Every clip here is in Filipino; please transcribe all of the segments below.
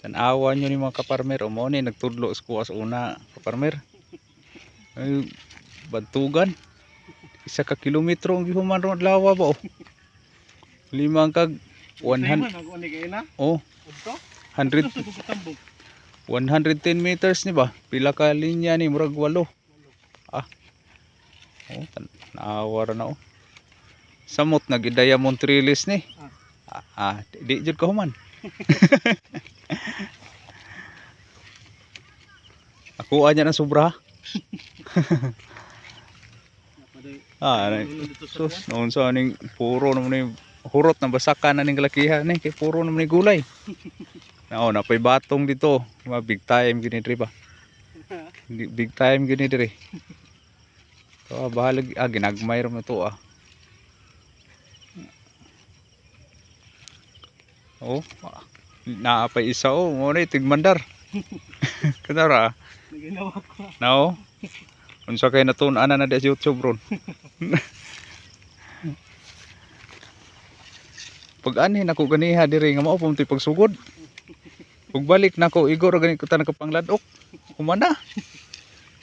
Tanawa nyo ni mga kaparmer. O mo ni nagtudlo sa kuwas una kaparmer. Ay, bantugan. 1 ka kilometro ang gihuman ron lawa ba o. 5 kag 100. Oh. 110 meters ni ba? Pila ka linya ni murag 8. Ah. Oh, naawa ra na oh. Samot nag-diamond trellis ni. Di jud ka human. Ako anya na sobra. Sus, noon sa ning puro naman ni hurot na basakan na ning kalakihan ni kay puro naman ni gulay. Nao na pay batong dito, big time gini diri ba. Big time gini diri. To bahalag ginagmay ra mo to ah. Oh, naapay isa oh, mo na tigmandar. Kadara. Naginawa ko. Nao. Unsa kay natun-an na sa YouTube ron. Pag ani nako ganiha diri nga mao pumti pagsugod. Pag balik nako igor gani ko ta nakapangladok. Humana.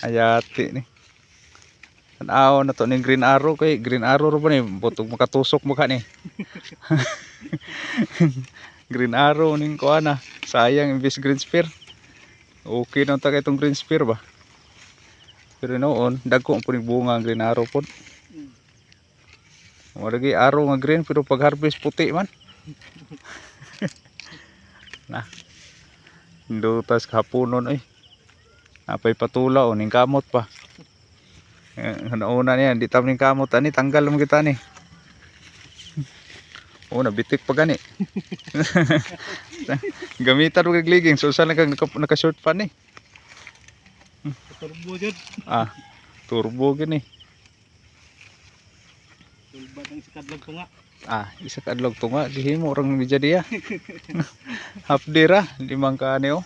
Ayati ni. Tanaw na to ning green arrow kay green arrow ro ba ni butog makatusok mo ka ni. Green arrow ning kuana. Sayang imbis green spear. Okay na ta kay itong green spear ba. Pero noon dagko ang puning bunga ang green arrow pod. Wala gi arrow nga green pero pag harvest puti man. Nah. Indutas kahaponon ay. Apay patula o ning kamot pa. Una niya di tam ning kamot ani tanggal mo kita ni. Oh nabitik pa gani. Gamitan og liging so sa naka short pa ni. Turbo jud. Turbo gini. Tulbat ang sikadlag tunga. Isa kadlog tunga gihimo orang medya dia. Half day ra 5 ka ani oh.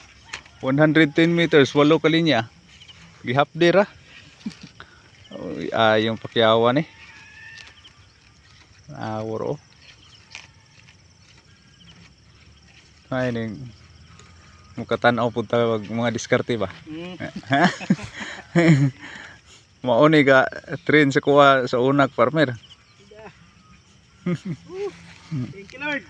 110 meters 8 ka linya. Gi half day ra. Yung pakyawan eh. Waro. Ay ning mukatan-aw pud ta mga diskarte ba. Mao ni ga train sa kuha sa unak farmer. Thank you Lord.